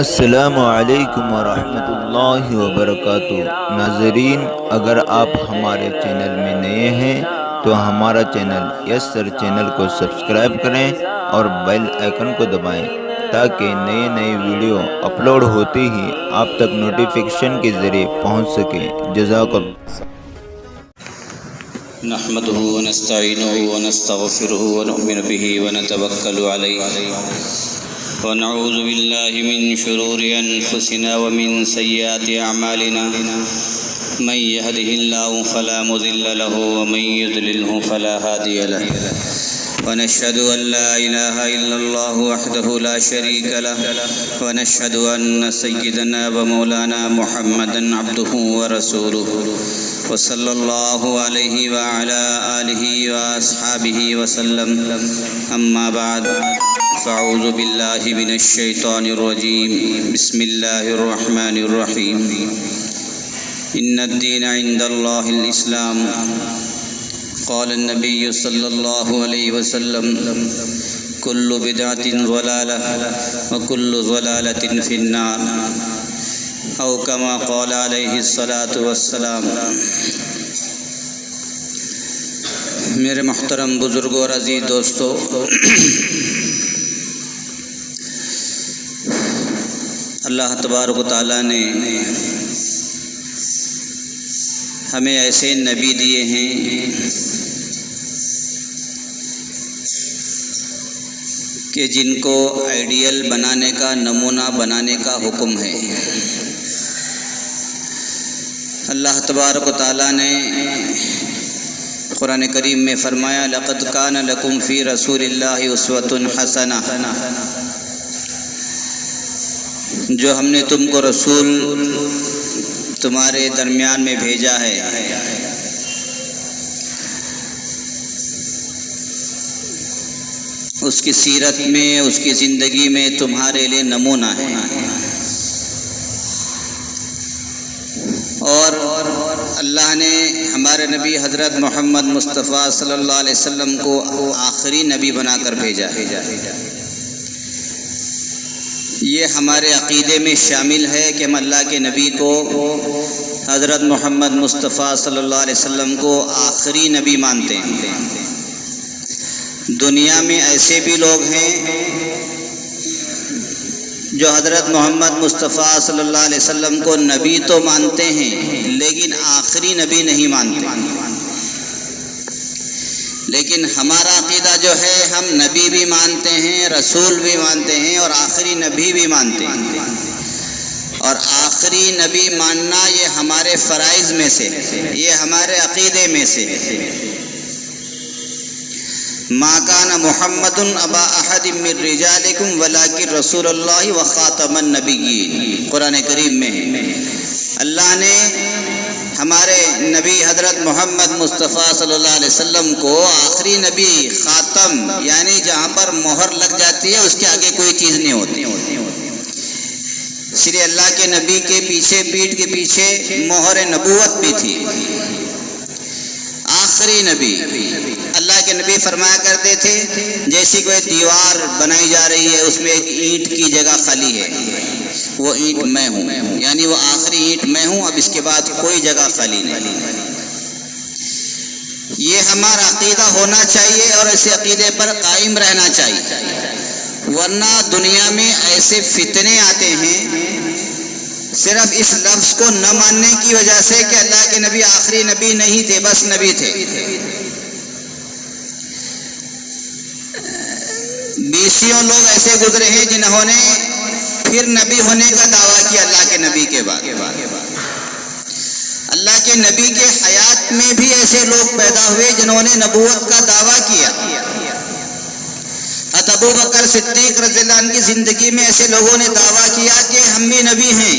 السلام علیکم ورحمۃ اللہ وبرکاتہ۔ ناظرین، اگر آپ ہمارے چینل میں نئے ہیں تو ہمارا چینل یس سر چینل کو سبسکرائب کریں اور بیل آئیکن کو دبائیں تاکہ نئے نئے ویڈیو اپلوڈ ہوتے ہی آپ تک نوٹیفیکیشن کے ذریعے پہنچ سکیں۔ جزاک اللہ۔ نحمده ونستعينه ونستغفره ونؤمن به ونتوكل عليه ونعوذ بالله من شرور أنفسنا ومن سيئات أعمالنا من يهده الله فلا مضل له ومن يضلله فلا هادي له ونشهد أن لا إله إلا الله وحده لا شريك له ونشهد أن سيدنا ومولانا محمدا عبده ورسوله وصلى الله عليه وعلى آله وأصحابه وسلم أما بعد فأعوذ بالله من الشيطان الرجيم بسم الله الرحمن الرحيم إن الدين عند الله الإسلام قال النبي صلى الله عليه وسلم كل بدعة ضلالة وكل ضلالة في النار أو كما قال عليه الصلاة والسلام۔ میرے محترم بزرگوں اور عزیز دوستو، اللہ تبارک و تعالیٰ نے ہمیں ایسے نبی دیے ہیں کہ جن کو آئیڈیل بنانے کا، نمونہ بنانے کا حکم ہے۔ اللہ تبارک و تعالیٰ نے قرآن کریم میں فرمایا لَقَدْ كَانَ لَكُمْ فِي رَسُولِ اللَّهِ أُسْوَةٌ حَسَنَةٌ، جو ہم نے تم کو رسول تمہارے درمیان میں بھیجا ہے، اس کی سیرت میں، اس کی زندگی میں تمہارے لیے نمونہ ہے۔ اور اللہ نے ہمارے نبی حضرت محمد مصطفیٰ صلی اللہ علیہ وسلم کو آخری نبی بنا کر بھیجا ہے۔ یہ ہمارے عقیدے میں شامل ہے کہ ہم اللہ کے نبی کو، حضرت محمد مصطفیٰ صلی اللہ علیہ وسلم کو آخری نبی مانتے ہیں۔ دنیا میں ایسے بھی لوگ ہیں جو حضرت محمد مصطفیٰ صلی اللہ علیہ وسلم کو نبی تو مانتے ہیں لیکن آخری نبی نہیں مانتے۔ لیکن ہمارا عقیدہ جو ہے، ہم نبی بھی مانتے ہیں، رسول بھی مانتے ہیں اور آخری نبی بھی مانتے ہیں۔ اور آخری نبی ماننا یہ ہمارے فرائض میں سے، یہ ہمارے عقیدے میں سے۔ ما کان محمد ابا احد من رجالکم ولکن رسول اللہ وخاتم النبیین، قرآن کریم میں ہے۔ اللہ نے ہمارے نبی حضرت محمد مصطفیٰ صلی اللہ علیہ وسلم کو آخری نبی، خاتم، یعنی جہاں پر مہر لگ جاتی ہے اس کے آگے کوئی چیز نہیں ہوتی۔ اس لیے اللہ کے نبی کے پیچھے، پیٹھ کے پیچھے مہر نبوت بھی تھی۔ آخری نبی، اللہ کے نبی فرمایا کرتے تھے جیسی کوئی دیوار بنائی جا رہی ہے، اس میں ایک اینٹ کی جگہ خالی ہے، وہ اینٹ میں ہوں، یعنی وہ آخری اینٹ میں ہوں، اب اس کے بعد کوئی جگہ خالی نہیں۔ یہ ہمارا عقیدہ ہونا چاہیے اور ایسے عقیدے پر قائم رہنا چاہیے، ورنہ دنیا میں ایسے فتنے آتے ہیں صرف اس لفظ کو نہ ماننے کی وجہ سے کہ اللہ کے نبی آخری نبی نہیں تھے، بس نبی تھے۔ 20 لوگ ایسے گزرے ہیں جنہوں نے پھر نبی ہونے کا دعویٰ کیا اللہ کے نبی کے بعد۔ اللہ کے نبی کے حیات میں بھی ایسے لوگ پیدا ہوئے جنہوں نے نبوت کا دعویٰ کیا۔ ابو بکر صدیق رضی اللہ عنہ کی زندگی میں ایسے لوگوں نے دعویٰ کیا کہ ہم بھی نبی ہیں۔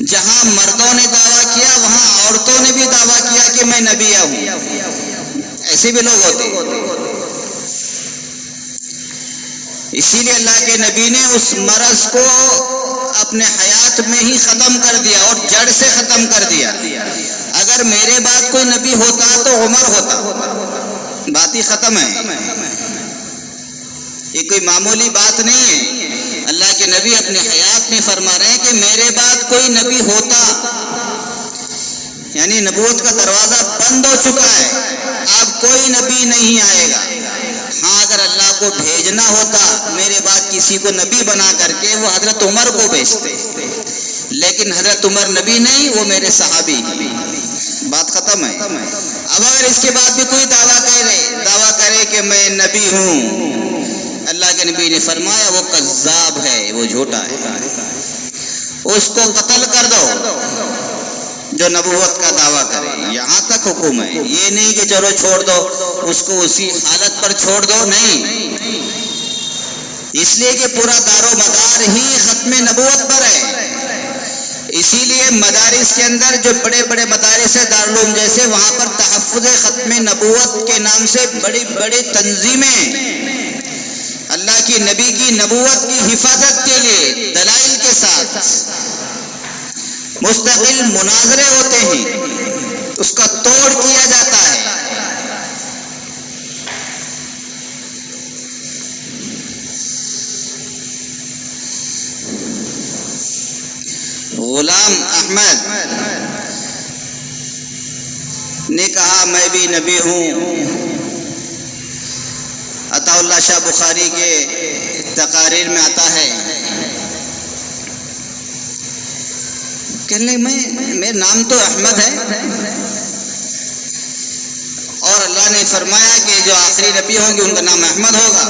جہاں مردوں نے دعویٰ کیا وہاں عورتوں نے بھی دعویٰ کیا کہ میں نبی ہوں۔ ایسے بھی لوگ ہوتے ہیں۔ اسی لیے اللہ کے نبی نے اس مرض کو اپنے حیات میں ہی ختم کر دیا اور جڑ سے ختم کر دیا۔ اگر میرے بعد کوئی نبی ہوتا تو عمر ہوتا، بات ہی ختم ہے۔ یہ کوئی معمولی بات نہیں ہے۔ اللہ کے نبی اپنی حیات میں فرما رہے ہیں کہ میرے بعد کوئی نبی ہوتا، یعنی نبوت کا دروازہ بند ہو چکا ہے، اب کوئی نبی نہیں آئے گا۔ ہاں اگر اللہ کو بھیجنا ہوتا میرے بعد کسی کو نبی بنا کر کے وہ حضرت عمر کو بھیجتے، لیکن حضرت عمر نبی نہیں، وہ میرے صحابی ہیں، بات ختم ہے۔ اب اگر اس کے بعد بھی کوئی دعویٰ کرے کہ میں نبی ہوں، اللہ کے نبی نے فرمایا وہ کذاب ہے، وہ جھوٹا ہے، اس کو قتل کر دو جو نبوت کا دعویٰ کرے۔ یہاں تک حکم ہے، یہ نہیں کہ چلو چھوڑ دو اس کو، اسی حالت پر چھوڑ دو، نہیں، اس لیے کہ پورا دار و مدار ہی ختم نبوت پر ہے۔ اسی لیے مدارس کے اندر جو بڑے بڑے مدارس ہیں دارالعلوم جیسے، وہاں پر تحفظ ختم نبوت کے نام سے بڑی بڑی تنظیمیں اللہ کی نبی کی نبوت کی حفاظت کے لیے دلائل کے ساتھ مستقل مناظرے ہوتے ہیں، اس کا توڑ کیا جاتا ہے۔ غلام احمد نے کہا میں بھی نبی ہوں۔ عطا اللہ شاہ بخاری کے تقاریر میں آتا ہے، کہنے میرا نام تو احمد ہے، اور اللہ نے فرمایا کہ جو آخری نبی ہوں گے ان کا نام احمد ہوگا۔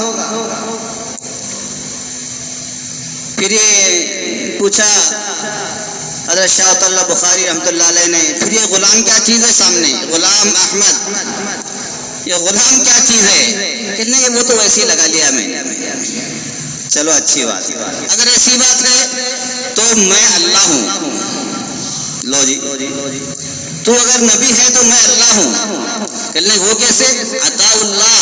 پھر یہ پوچھا حضرت شاہ عطا اللہ بخاری رحمۃ اللہ علیہ نے، پھر یہ غلام کیا چیز ہے سامنے، غلام احمد، یہ غلام کیا چیز ہے؟ کہنے کہ وہ تو ویسے ہی لگا لیا میں نے۔ چلو اچھی بات، اگر ایسی بات ہے تو میں اللہ ہوں۔ لو جی، تو اگر نبی ہے تو میں اللہ ہوں۔ کہنے وہ کیسے؟ عطا اللہ۔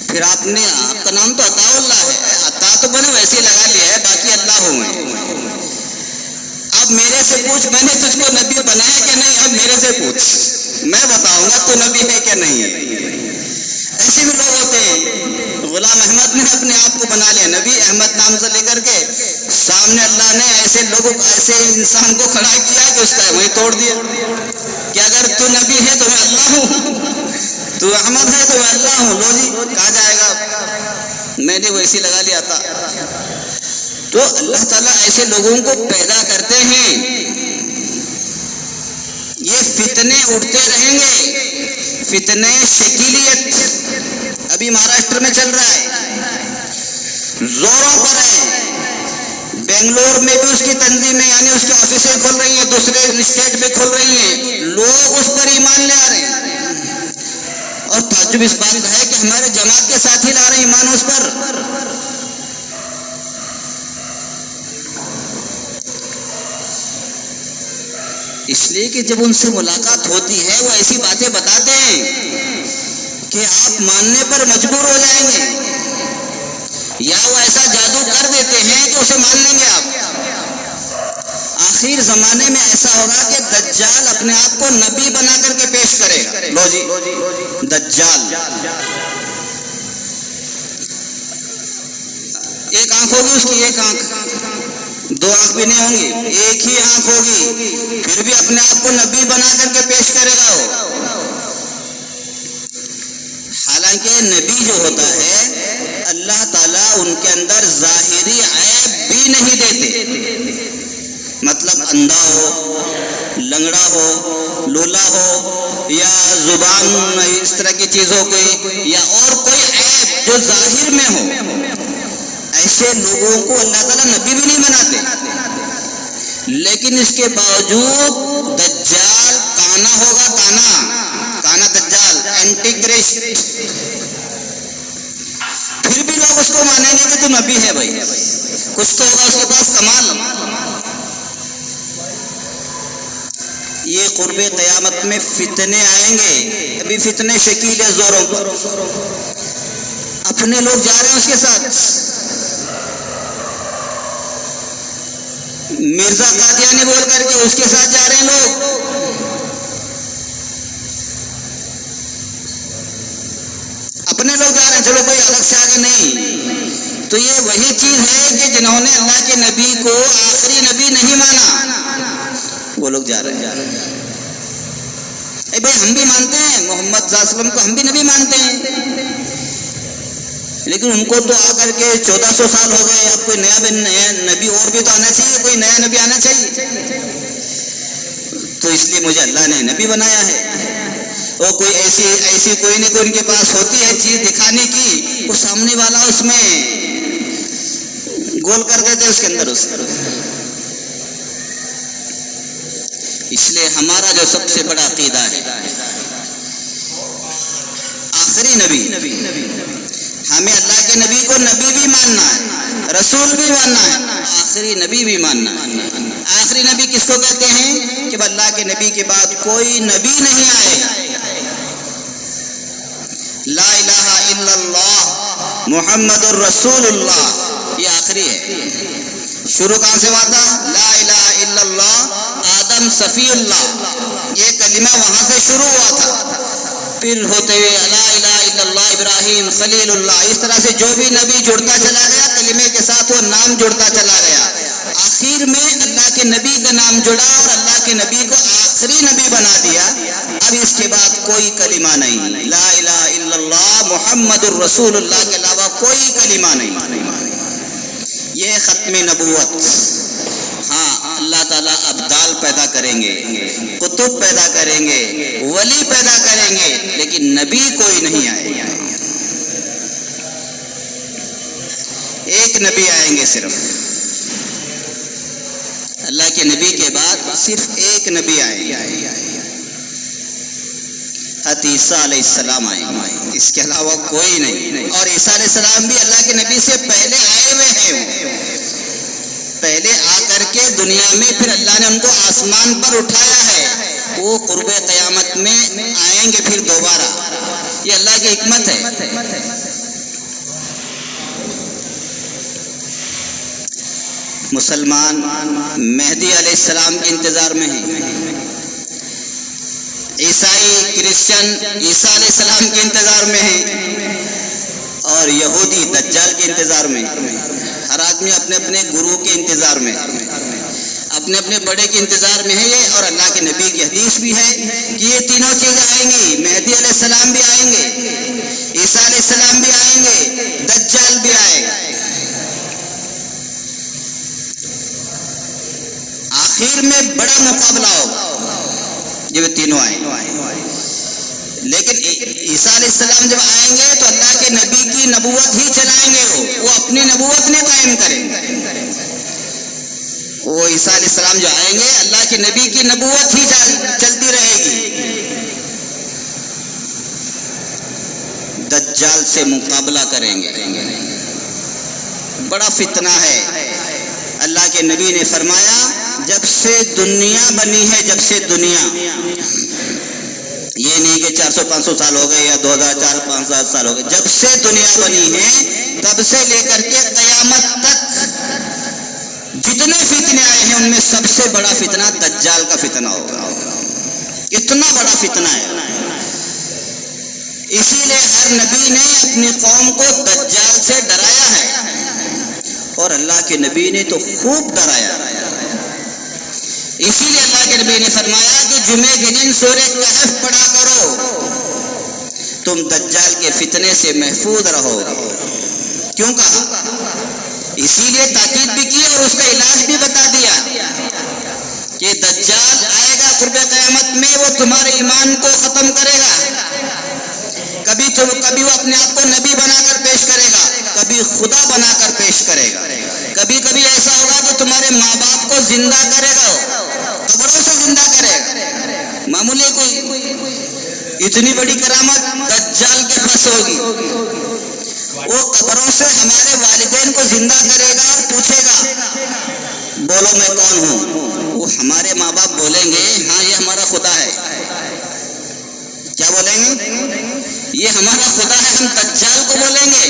پھر آپ کا نام تو عطا اللہ ہے، عطا تو میں نے ویسے ہی لگا لیا ہے، باقی اللہ ہوں میں۔ اب میرے سے پوچھ میں نے تجھ کو نبی بنایا کہ نہیں، اب میرے سے پوچھ، میں بتاؤں گا تو نبی ہے کہ نہیں ہے۔ ایسے بھی لوگ ہوتے ہیں، غلام احمد نے اپنے آپ کو بنا لیا نبی، احمد نام سے لے کر کے سامنے اللہ نے ایسے لوگوں ایسے انسان کو کھڑا کیا کہ اس کا وہی توڑ دیا کہ اگر تو نبی ہے تو میں اللہ ہوں، تو احمد ہے تو میں اللہ ہوں۔ لو جی، کہا جائے گا میں نے ویسی لگا لیا تھا۔ تو اللہ تعالیٰ ایسے لوگوں کو پیدا کرتے ہیں، یہ فتنے اٹھتے رہیں گے، فتنے شکیلیت ابھی مہاراشٹر میں چل رہا ہے، زوروں پر ہے۔ بنگلور میں بھی اس کی تنظیمیں یعنی اس کی آفیسیں کھل رہی ہیں، دوسرے اسٹیٹ میں کھل رہی ہیں، لوگ اس پر ایمان لے آ رہے ہیں، اور تعجب اس بات کا ہے کہ ہمارے جماعت کے ساتھی لا رہے ہیں ایمان اس پر۔ اس لیے کہ جب ان سے ملاقات ہوتی ہے وہ ایسی باتیں بتاتے ہیں کہ آپ ماننے پر مجبور ہو جائیں گے، یا وہ ایسا جادو کر دیتے ہیں کہ اسے مان لیں گے آپ۔ آخر زمانے میں ایسا ہوگا کہ دجال اپنے آپ کو نبی بنا کر کے پیش کرے گا۔ لو جی، دجال ایک آنکھ ہوگی اس کی، ایک آنکھ، دو آنکھ بھی نہیں ہوں گی، ایک ہی آنکھ ہوگی، پھر بھی اپنے آپ کو نبی بنا کر کے پیش کرے گا وہ۔ حالانکہ نبی جو ہوتا ہے اللہ تعالیٰ ان کے اندر ظاہری عیب بھی نہیں دیتے، مطلب اندھا ہو، لنگڑا ہو، لولا ہو، یا زبان اس طرح کی چیزوں کی، یا اور کوئی عیب جو ظاہر میں ہو، ایسے لوگوں کو اللہ تعالیٰ نبی بھی نہیں بناتے۔ لیکن اس کے باوجود دجال کانا ہوگا، کانا دجال، اینٹی کرسٹ، پھر بھی لوگ اس کو مانیں گے کہ تو نبی ہے۔ بھائی کچھ تو ہوگا اس کے پاس کمال۔ یہ قرب قیامت میں فتنے آئیں گے، ابھی فتنے شکیل ہے زوروں پر، اپنے لوگ جا رہے ہیں اس کے ساتھ۔ مرزا قادیانی بول کر کے اس کے ساتھ جا رہے ہیں لوگ، اپنے لوگ جا رہے ہیں، چلو کوئی الگ سے آگے نہیں، تو یہ وہی چیز ہے کہ جنہوں نے اللہ کے نبی کو آخری نبی نہیں مانا وہ لوگ جا رہے ہیں. اے بھائی ہم بھی مانتے ہیں محمد صلی اللہ علیہ وسلم کو، ہم بھی نبی مانتے ہیں، لیکن ان کو تو آ کر کے 1400 سال ہو گئے. اب کوئی نیا نبی اور بھی تو آنا چاہیے، کوئی نیا نبی آنا چاہیے. تو اس لیے مجھے اللہ نے نبی بنایا ہے. وہ کوئی ایسی کوئی نہ کوئی ان کے پاس ہوتی ہے چیز دکھانے کی، وہ سامنے والا اس میں گول کر دیتے اس کے اندر اس. اس لیے ہمارا جو سب سے بڑا عقیدہ ہے آخری نبی، ہمیں اللہ کے نبی کو نبی بھی ماننا ہے، رسول بھی ماننا ہے، آخری نبی بھی ماننا ہے. آخری نبی کس کو کہتے ہیں؟ کہ اللہ کے نبی کے بعد کوئی نبی نہیں آئے گا. لا الہ الا اللہ محمد الرسول اللہ، یہ آخری ہے. شروع کہاں سے ہوا تھا؟ لا الہ الا اللہ آدم صفی اللہ، یہ کلمہ وہاں سے شروع ہوا تھا. پھر ہوتے ہوئے لا الہ الا اللہ ابراہیم خلیل اللہ، اس طرح سے جو بھی نبی جڑتا چلا گیا کلمے کے ساتھ وہ نام جڑتا چلا گیا. آخر میں اللہ کے نبی کا نام جڑا اور اللہ کے نبی کو آخری نبی بنا دیا. اب اس کے بعد کوئی کلمہ نہیں، لا الہ الا اللہ محمد الرسول اللہ کے علاوہ کوئی کلمہ نہیں. یہ ختم نبوت. ہاں اللہ تعالیٰ ابدال پیدا کریں گے، کتب پیدا کریں گے، ولی پیدا کریں گے، لیکن نبی کوئی نہیں آئے گا. ایک نبی آئیں گے صرف، اللہ کے نبی کے بعد صرف ایک نبی آئیں گے. حضرت عیسیٰ علیہ السلام آئیں گے، اس کے علاوہ کوئی نہیں. اور عیسیٰ علیہ السلام بھی اللہ کے نبی سے پہلے آئے ہوئے ہیں. پہلے آ کر کے دنیا میں پھر اللہ نے ان کو آسمان پر اٹھایا ہے. وہ قرب قیامت میں آئیں گے پھر دوبارہ. یہ اللہ کی حکمت ہے. مسلمان مہدی علیہ السلام کے انتظار میں ہیں، عیسائی کرسچن عیسیٰ علیہ السلام کے انتظار میں ہیں، اور یہودی دجال کے انتظار میں. ہر آدمی اپنے اپنے گرو کے انتظار میں، اپنے اپنے بڑے کے انتظار میں ہے یہ. اور اللہ کے نبی کی حدیث بھی ہے کہ یہ تینوں چیزیں آئیں گی. مہدی علیہ السلام بھی آئیں گے، عیسیٰ علیہ السلام بھی آئیں گے، دجال بھی آئے گا. آخر میں بڑا مقابلہ ہوگا جب تینوں آئیں. لیکن عیسیٰ علیہ السلام جب آئیں گے تو اللہ کے نبی کی نبوت ہی چلائیں گے. وہ اپنی نبوت نہیں قائم کریں گے. وہ عیسیٰ علیہ السلام جو آئیں گے اللہ کے نبی کی نبوت ہی چلتی رہے گی. دجال سے مقابلہ کریں گے. بڑا فتنہ ہے. اللہ کے نبی نے فرمایا جب سے دنیا بنی ہے، جب سے دنیا، یہ نہیں کہ 400-500 سال ہو گئے یا 2000-400-500 سال ہو گئے، جب سے دنیا بنی ہے تب سے لے کر کے قیامت تک جتنے فتنے آئے ہیں ان میں سب سے بڑا فتنہ دجال کا فتنہ ہوگا. اتنا بڑا فتنہ ہے. اسی لیے ہر نبی نے اپنی قوم کو دجال سے ڈرایا ہے، اور اللہ کے نبی نے تو خوب ڈرایا. اسی لیے اللہ کے نبی نے فرمایا کہ جمعے کے دن سورہ کہف پڑھا کرو، تم دجال کے فتنے سے محفوظ رہو گے. کیوں کہا؟ اسی لیے تاکید بھی کی اور اس کا علاج بھی بتا دیا کہ دجال آئے گا قرب قیامت میں، وہ تمہارے ایمان کو ختم کرے گا. کبھی وہ اپنے آپ کو نبی بنا کر پیش کرے گا، کبھی خدا بنا کر پیش کرے گا. کبھی ایسا ہوگا کہ تمہارے ماں باپ کو زندہ کرے گا، قبروں سے زندہ کرے گا. معمولی کوئی اتنی بڑی کرامت دجال کے پاس ہوگی. وہ قبروں سے ہمارے والدین کو زندہ کرے گا اور پوچھے گا بولو میں کون ہوں. وہ ہمارے ماں باپ بولیں گے ہاں یہ ہمارا خدا ہے. کیا بولیں گے؟ یہ ہمارا خدا ہے. ہم دجال کو بولیں گے.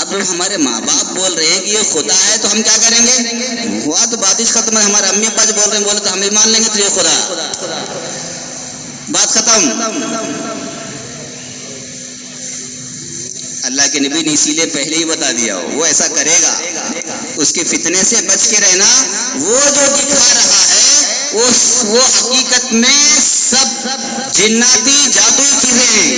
اب ہمارے ماں باپ بول رہے ہیں کہ یہ خدا ہے تو ہم کیا کریں گے؟ ہوا تو باتش ختم ہے. ہمارے امی ابا جو بول رہے ہیں بولے تو ہم بھی مان لیں گے تو یہ خدا، بات ختم. اللہ کے نبی نے اسی لیے پہلے ہی بتا دیا ہو وہ ایسا کرے گا، اس کے فتنے سے بچ کے رہنا۔ وہ جو دکھا رہا ہے وہ حقیقت میں سب جناتی جادوئی چیزیں ہیں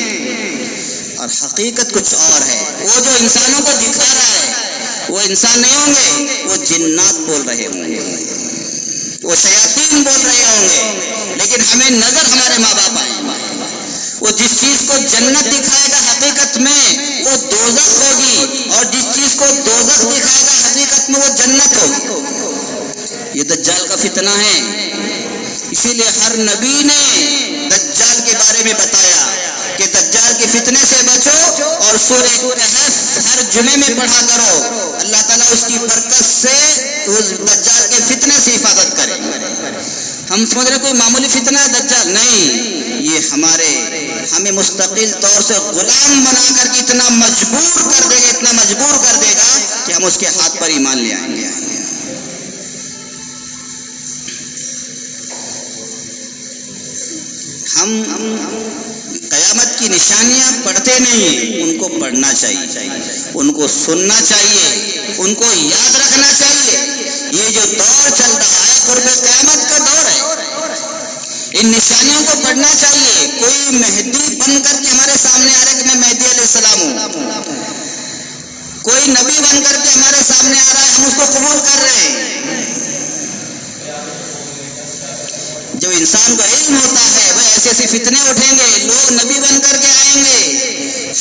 اور حقیقت کچھ اور ہے۔ وہ جو انسانوں کو دکھا رہا ہے وہ انسان نہیں ہوں گے، وہ جنات بول رہے ہوں گے، وہ شیاطین بول رہے ہوں گے، لیکن ہمیں نظر ہمارے ماں باپ آئیں گے۔ وہ جس چیز کو جنت دکھائے گا حقیقت میں وہ دوزخ ہوگی، اور جس چیز کو دوزخ دکھائے گا حقیقت میں وہ جنت ہوگی۔ یہ دجال کا فتنہ ہے، اسی لیے ہر نبی نے دجال کے بارے میں بتایا کہ دجال کے فتنے سے بچو، اور سورہ کہف ہر جمعے میں پڑھا کرو، اللہ تعالیٰ اس کی برکت سے اس دجال کے فتنے سے حفاظت کرے۔ ہم سمجھ رہے کوئی معمولی فتنہ ہے دجال؟ نہیں، یہ ہمیں مستقل طور سے غلام بنا کر کے اتنا مجبور کر دے گا، اتنا مجبور کر دے گا کہ ہم اس کے ہاتھ پر ایمان لے آئیں گے۔ ہم قیامت کی نشانیاں پڑھتے نہیں ہیں، ان کو پڑھنا چاہیے، ان کو سننا چاہیے، ان کو یاد رکھنا چاہیے۔ یہ جو دور چل رہا ہے قرب قیامت کا دور ہے، ان نشانیوں کو پڑھنا چاہیے۔ کوئی مہدی بن کر کے ہمارے سامنے آ رہا ہے کہ میں مہدی علیہ السلام ہوں، کوئی نبی بن کر کے ہمارے سامنے آ رہا ہے، ہم اس کو قبول کر رہے ہیں۔ جب انسان کو علم ہوتا ہے وہ ایسے ایسے فتنے اٹھیں گے، لوگ نبی بن کر کے آئیں گے،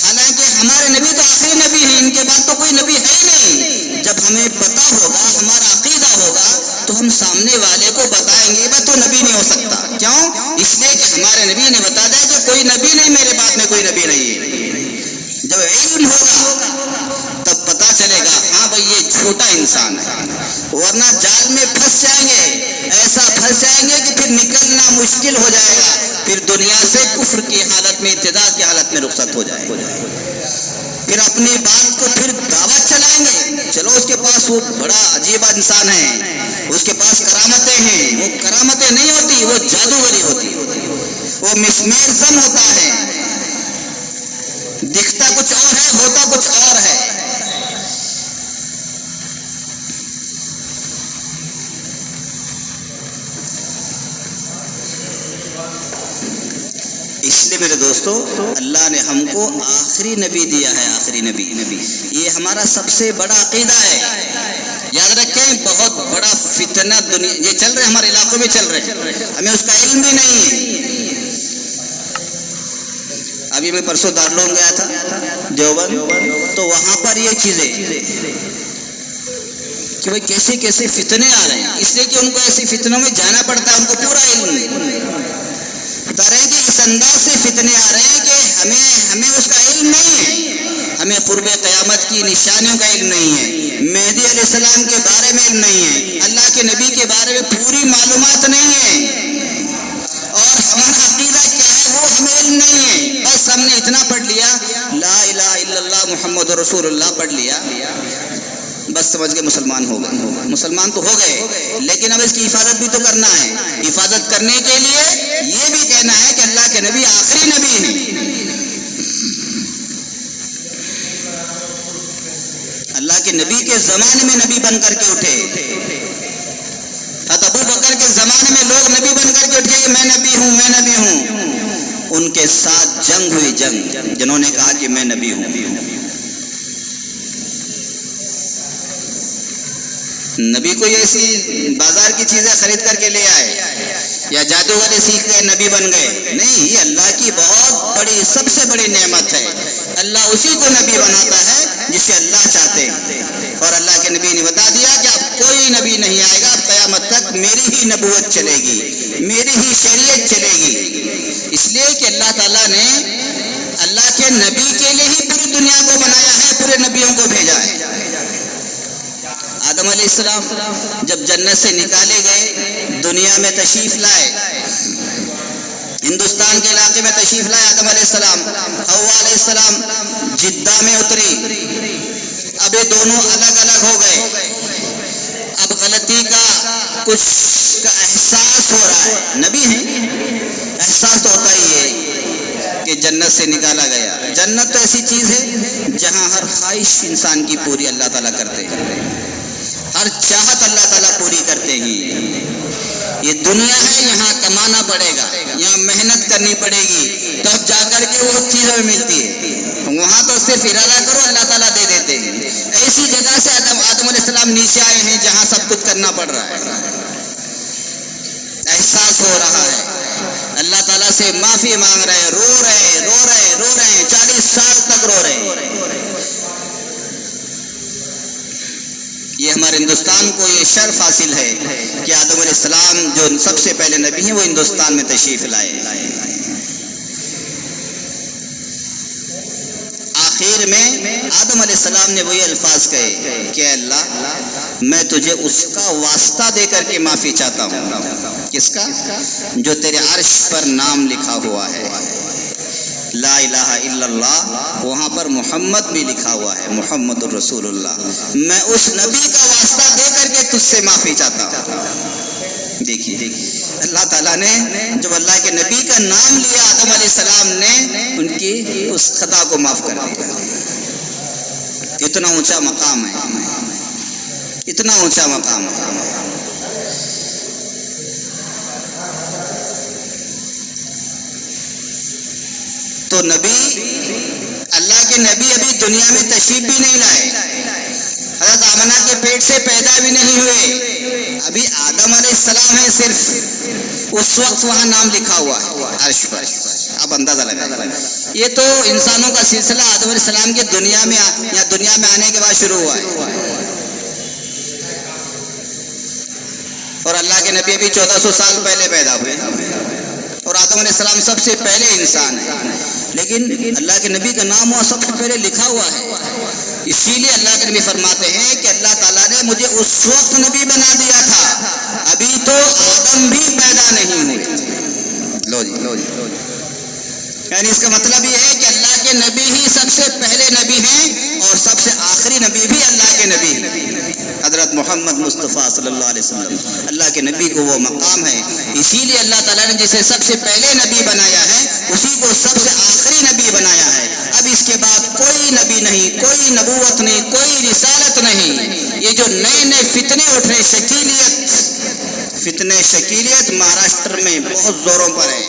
حالانکہ ہمارے نبی تو آخری نبی ہیں، ان کے بعد تو کوئی نبی ہے ہی نہیں۔ جب ہمیں پتہ ہوگا، ہمارا عقیدہ ہوگا، تو ہم سامنے والے کو بتائیں گے وہ تو نبی نہیں ہو سکتا۔ کیوں؟ اس لیے کہ ہمارے نبی نے بتا دیا کہ کوئی نبی نہیں، میرے بعد میں کوئی نبی نہیں ہے۔ جب علم ہوگا تب پتہ چلے گا ہاں بھائی یہ جھوٹا انسان ہے، ورنہ جال میں پھنس جائیں گے، ایسا پھنس جائیں گے کہ پھر نکلنا مشکل ہو جائے گا، پھر دنیا سے کفر کی حالت میں، ارتداد کی حالت میں رخصت ہو جائے گا، پھر اپنی بات کو پھر دعوت چلائیں گے۔ چلو اس کے پاس وہ بڑا عجیب انسان ہے، اس کے پاس کرامتیں ہیں، وہ کرامتیں نہیں ہوتی، وہ جادوگری ہوتی، وہ مسمیرزم ہوتا ہے، دکھتا کچھ اور ہے، ہوتا کچھ اور ہے۔ اس لیے میرے دوستو اللہ نے ہم کو آخری نبی دیا ہے، آخری نبی، یہ ہمارا سب سے بڑا عقیدہ ہے۔ یاد رکھیں بہت بڑا فتنہ دنیا یہ چل رہے ہمارے علاقوں میں چل رہے، ہمیں اس کا علم بھی نہیں ہے۔ ابھی میں پرسوں دارالعلوم گیا تھا دیوبند، تو وہاں پر یہ چیزیں کہ بھائی کیسے کیسے فتنے آ رہے ہیں، اس لیے کہ ان کو ایسے فتنوں میں جانا پڑتا ہے، ان کو پورا علم بتا رہے ہیں کہ اس انداز سے فتنے آ رہے ہیں کہ ہمیں اس کا علم نہیں ہے، ہمیں قرب قیامت کی نشانیوں کا علم نہیں ہے، مہدی علیہ السلام کے بارے میں علم نہیں ہے، اللہ کے نبی کے بارے میں پوری معلومات نہیں ہے، اور ہمارا عقیدہ کیا ہے وہ ہمیں علم نہیں ہے۔ بس ہم نے اتنا پڑھ لیا، لا الہ الا اللہ محمد رسول اللہ پڑھ لیا، بس سمجھ کے مسلمان ہو گئے۔ مسلمان تو ہو گئے، لیکن اب اس کی حفاظت بھی تو کرنا ہے۔ حفاظت کرنے کے لیے یہ بھی کہنا ہے کہ اللہ کے نبی آخری نبی ہیں، اللہ کے نبی کے زمانے میں نبی بن کر کے اٹھے، حضرت ابو بکر کے زمانے میں لوگ نبی بن کر کے اٹھے کہ میں نبی ہوں، میں نبی ہوں، ان کے ساتھ جنگ ہوئی، جنگ، جنہوں نے کہا کہ میں نبی ہوں۔ نبی کوئی ایسی بازار کی چیزیں خرید کر کے لے آئے یا جادوگری سیکھ گئے نبی بن گئے، نہیں، یہ اللہ کی بہت بڑی سب سے بڑی نعمت ہے۔ اللہ اسی کو نبی بناتا ہے جسے اللہ چاہتے ہیں، اور اللہ کے نبی نے بتا دیا کہ اب کوئی نبی نہیں آئے گا، قیامت تک میری ہی نبوت چلے گی، میری ہی شریعت چلے گی، اس لیے کہ اللہ تعالیٰ نے اللہ کے نبی کے لیے ہی پوری دنیا کو بنایا ہے، پورے نبیوں کو بھیجا ہے۔ آدم علیہ السلام جب جنت سے نکالے گئے، دنیا میں تشریف لائے، ہندوستان کے علاقے میں تشریف لائے آدم علیہ السلام، حوا علیہ السلام جدہ میں اتری، اب یہ دونوں الگ الگ ہو گئے، اب غلطی کا کچھ کا احساس ہو رہا ہے، نبی ہیں، احساس تو ہوتا ہی ہے کہ جنت جنت سے نکالا گیا. جنت تو ایسی چیز ہے جہاں ہر خواہش انسان کی پوری اللہ تعالیٰ کرتے ہیں, ہر چاہت اللہ تعالیٰ پوری کرتے ہیں. یہ دنیا ہے, یہاں کمانا پڑے گا, یہاں محنت کرنی پڑے گی, تب جا کر کے وہ چیز ہمیں ملتی ہے. وہاں تو صرف ارادہ کرو اللہ تعالیٰ دے دیتے ہیں. ایسی جگہ سے آدم علیہ السلام نیچے آئے ہیں جہاں سب کچھ کرنا پڑ رہا ہے. احساس ہو رہا ہے, اللہ تعالیٰ سے معافی مانگ رہے ہیں, رو رہے ہیں 40 سال تک رو رہے ہیں. یہ ہمارے ہندوستان کو یہ شرف حاصل ہے کہ آدم علیہ السلام جو سب سے پہلے نبی ہیں وہ ہندوستان میں تشریف لائے. آخر میں آدم علیہ السلام نے وہی الفاظ کہے کہ اللہ میں تجھے اس کا واسطہ دے کر کے معافی چاہتا ہوں. کس کا؟ جو تیرے عرش پر نام لکھا ہوا ہے, لا الہ الا اللہ, وہاں پر محمد بھی لکھا ہوا ہے, محمد الرسول اللہ. میں اس نبی کا واسطہ دے کر کے تجھ سے معافی چاہتا ہوں. دیکھیے اللہ تعالیٰ نے جب اللہ کے نبی کا نام لیا, آدم علیہ السلام نے ان کی اس خطا کو معاف کر دیا. اتنا اونچا مقام ہے, اتنا اونچا مقام ہے. تو نبی, اللہ کے نبی ابھی دنیا میں تشریف بھی نہیں لائے, حضرت آمنہ کے پیٹ سے پیدا بھی نہیں ہوئے. ابھی آدم علیہ السلام ہے, صرف اس وقت وہاں نام لکھا ہوا ہے عرش پر. آپ اندازہ لگائیں, یہ تو انسانوں کا سلسلہ آدم علیہ السلام کے دنیا میں یا دنیا میں آنے کے بعد شروع ہوا ہے. اور اللہ کے نبی ابھی 1400 سال پہلے پیدا ہوئے, اور آدم علیہ السلام سب سے پہلے انسان ہے. لیکن اللہ کے نبی کا نام وہاں سب سے پہلے لکھا ہوا ہے. اسی لیے اللہ کے نبی فرماتے ہیں کہ اللہ تعالیٰ نے مجھے اس وقت نبی بنا دیا تھا, ابھی تو آدم بھی پیدا نہیں ہوئے. لو جی, یعنی اس کا مطلب یہ ہے کہ اللہ کے نبی ہی سب سے پہلے نبی ہیں, اور سب سے آخری نبی بھی اللہ کے نبی حضرت محمد مصطفیٰ صلی اللہ علیہ وسلم. اللہ کے نبی کو وہ مقام ہے. اسی لیے اللہ تعالیٰ نے جسے سب سے پہلے نبی بنایا ہے اسی کو سب سے آخری نبی بنایا ہے. اب اس کے بعد کوئی نبی نہیں, کوئی نبوت نہیں, کوئی رسالت نہیں. یہ جو نئے نئے فتنے اٹھ رہے, شکیلیت مہاراشٹر میں بہت زوروں پر ہے,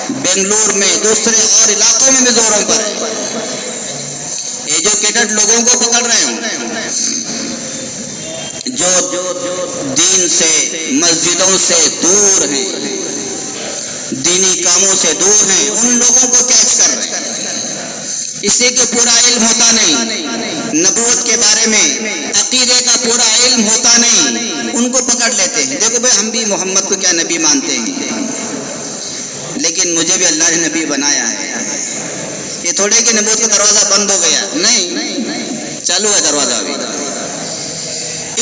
بنگلور میں, دوسرے اور علاقوں میں بھی زوروں پر ہے. ایجوکیٹڈ لوگوں کو پکڑ رہے ہوں جو دین سے, مسجدوں سے دور ہیں, دینی کاموں سے دور ہیں, ان لوگوں کو کیچ کر رہے ہیں. اس لیے کہ پورا علم ہوتا نہیں, نبوت کے بارے میں عقیدے کا پورا علم ہوتا نہیں, ان کو پکڑ لیتے ہیں. دیکھو بھائی, ہم بھی محمد کو کیا نبی مانتے ہیں, لیکن مجھے بھی اللہ نے نبی بنایا ہے. یہ تھوڑے کہ نبوت کا دروازہ بند ہو گیا, نہیں, چالو ہے دروازہ ابھی.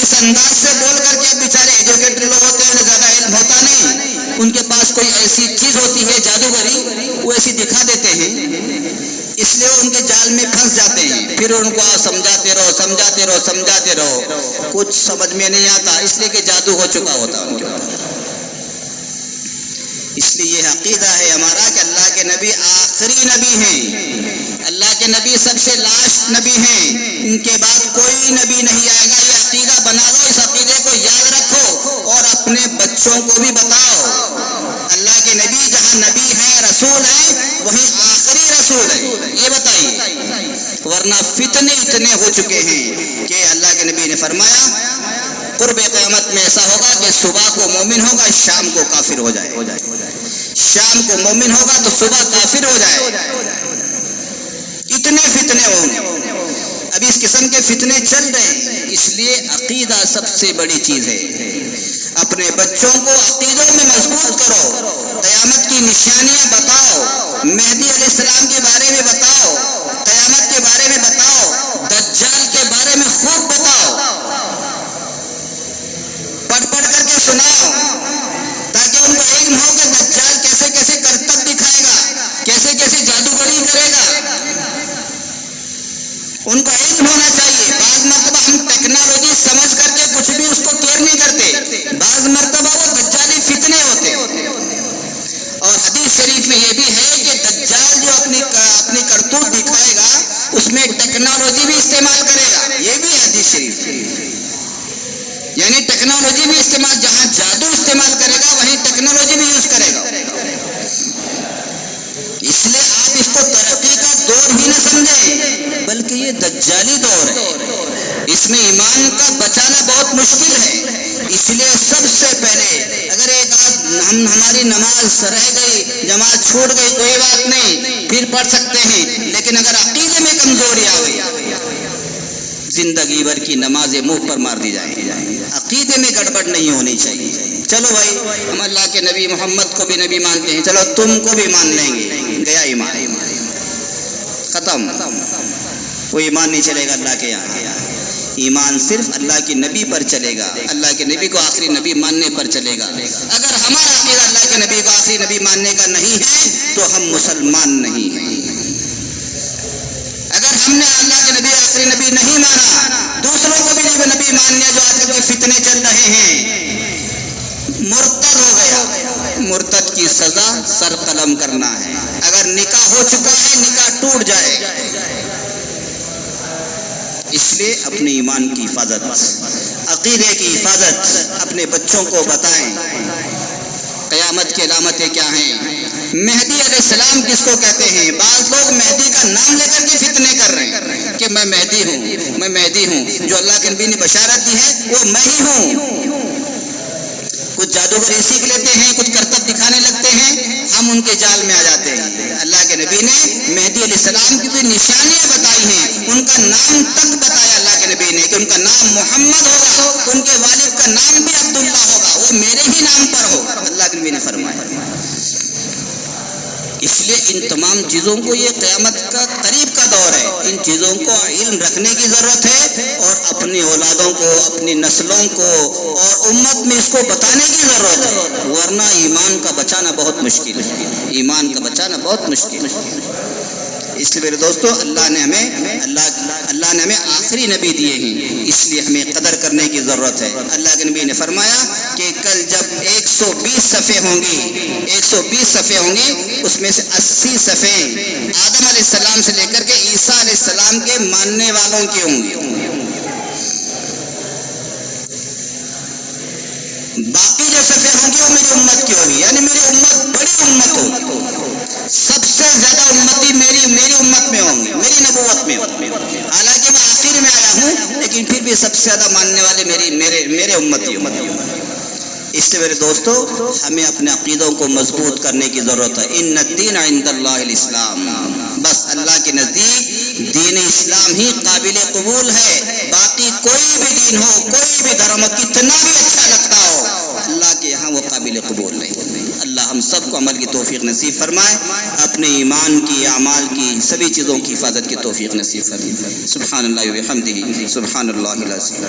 اس انداز سے بول کر کے بیچارے ایجوکیٹڈ لوگ ہوتے ہیں, انہیں زیادہ علم ہوتا نہیں, ان کے پاس کوئی ایسی چیز ہوتی ہے جادوگری, وہ ایسی دکھا دیتے ہیں, اس لیے وہ ان کے جال میں پھنس جاتے ہیں. پھر ان کو سمجھاتے رہو, کچھ سمجھ میں نہیں آتا, اس لیے کہ جادو ہو چکا ہوتا ان کے اوپر. اس لیے یہ عقیدہ ہے ہمارا کہ اللہ کے نبی آخری نبی ہیں, اللہ کے نبی سب سے لاسٹ نبی ہیں, ان کے بعد کوئی نبی نہیں آئے گا. یہ عقیدہ بنا لو, اس عقیدے کو یاد رکھو اور اپنے بچوں کو بھی بتاؤ. اللہ کے نبی جہاں نبی ہیں, رسول ہیں, وہیں آخری رسول ہے, یہ بتائیے. ورنہ فتنے اتنے ہو چکے ہیں کہ اللہ کے نبی نے فرمایا قرب قیامت میں ایسا ہوگا کہ صبح کو مومن ہوگا, شام کو کافر ہو جائے, شام کو مومن ہوگا تو صبح کافر ہو جائے. اتنے فتنے ہوں گے. ابھی اس قسم کے فتنے چل رہے ہیں. اس لیے عقیدہ سب سے بڑی چیز ہے. اپنے بچوں کو عقیدوں میں مضبوط کرو, قیامت کی نشانیاں بتاؤ, مہدی علیہ السلام کے بارے میں بتاؤ, قیامت کے بارے میں بتاؤ, دجال کے بارے میں خوب بتاؤ, پڑھ کر کے سناؤ, تاکہ ان کو علم ہو کہ دجال کیسے کیسے کرتب دکھائے گا, کیسے کیسے جادوگری کرے گا. ان کو علم ہونا چاہیے. بعض مرتبہ ہم ٹیکنالوجی سمجھ کر کے کچھ بھی اس کو کیئر نہیں کرتے, بعض مرتبہ وہ دجالی فتنے ہوتے. اور حدیث شریف میں یہ بھی ہے کہ دجال جو اپنی میں ٹیکنالوجی بھی استعمال کرے گا. یہ بھی حدیث شریف ہے. یعنی ٹیکنالوجی بھی استعمال، جہاں جادو استعمال کرے گا وہیں ٹیکنالوجی بھی یوز کرے گا. اس لیے آپ اس کو ترقی کا دور ہی نہ سمجھیں، بلکہ یہ دجالی دور ہے. اس میں ایمان کا بچانا بہت مشکل ہے. اس لیے سب سے پہلے اگر ایک ہماری نماز رہ گئی، جماعت چھوٹ گئی، کوئی بات نہیں، پھر پڑھ سکتے ہیں. لیکن اگر عقیدے میں کمزوری آ گئی، زندگی بھر کی نمازیں منہ پر مار دی جائیں. عقیدے میں گڑبڑ نہیں ہونی چاہیے. چلو بھائی، ہم اللہ کے نبی محمد کو بھی نبی مانتے ہیں، چلو تم کو بھی مان لیں گے. گیا ایمان، ختم. وہ ایمان نہیں چلے گا اللہ کے یہاں. ایمان صرف اللہ کے نبی پر چلے گا، اللہ کے نبی کو آخری نبی ماننے پر چلے گا. اگر ہمارا عقیدہ اللہ کے نبی کو آخری نبی ماننے کا نہیں ہے تو ہم مسلمان نہیں ہیں. اگر ہم نے اللہ کے نبی آخری نبی نہیں مانا، دوسروں کو بھی نبی مان لیا، جو آج کل کے فتنے چل رہے ہیں، مرتد ہو گیا. مرتد کی سزا سر قلم کرنا ہے. اگر نکاح ہو چکا ہے، نکاح ٹوٹ جائے. اس لیے اپنے ایمان کی حفاظت، عقیدے کی حفاظت اپنے بچوں کو بتائیں. قیامت کی علامتیں کیا ہیں؟ مہدی علیہ السلام کس کو کہتے ہیں؟ بعض لوگ مہدی کا نام لے کر کے فتنے کر رہے ہیں کہ میں مہدی ہوں، میں مہدی ہوں. جو اللہ کے نبی نے بشارت دی ہے وہ میں ہی ہوں. کچھ جادوگری سیکھ لیتے ہیں، کچھ کرتب دکھانے لگتے ہیں، ہم ان کے جال میں آ جاتے ہیں. اللہ کے نبی نے مہدی علیہ السلام کی جو نشانیاں بتائی ہیں، ان کا نام تک بتایا اللہ کے نبی نے کہ ان کا نام محمد ہوگا، ان کے والد کا نام بھی عبداللہ ہوگا، وہ میرے ہی نام پر ہوگا، اللہ کے نبی نے فرمایا. اس لیے ان تمام چیزوں کو، یہ قیامت کا قریب کا دور ہے، ان چیزوں کو علم رکھنے کی ضرورت ہے اور اپنی اولادوں کو، اپنی نسلوں کو اور امت میں اس کو بتانے کی ضرورت ہے. ورنہ ایمان کا بچانا بہت مشکل ہے. ایمان کا بچانا بہت مشکل ہے. اس لیے میرے دوستو، اللہ نے ہمیں آخری نبی دیے ہیں، اس لیے ہمیں قدر کرنے کی ضرورت ہے. اللہ کے نبی نے فرمایا کہ کل جب 120 صفحے ہوں گی، اس میں سے 80 صفحے آدم علیہ السلام سے لے کر کے عیسیٰ علیہ السلام کے ماننے والوں کی ہوں گی. باقی جو صفحے ہوں گی وہ میری امت کی ہوگی. یعنی میری امت بڑی امت ہوگی، سب سے زیادہ امتی میری امت میں ہوں گی، میری نبوت میں ہوں گی. حالانکہ میں آخر میں آیا ہوں، لیکن پھر بھی سب سے زیادہ ماننے والے میرے امتی ہوں. اس لیے میرے دوستو، ہمیں اپنے عقیدوں کو مضبوط کرنے کی ضرورت ہے. ان الدین عند اللہ الاسلام، بس اللہ کے نزدیک دین اسلام ہی قابل قبول ہے. باقی کوئی بھی دین ہو، کوئی بھی دھرم ہو، کتنا بھی اچھا لگتا ہو، اللہ کے یہاں وہ قابل قبول نہیں. اللہ ہم سب کو عمل کی توفیق نصیب فرمائے، اپنے ایمان کی، اعمال کی، سبھی چیزوں کی حفاظت کی توفیق نصیب فرمائے. سبحان اللہ و بحمدہ، سبحان اللہ العظیم.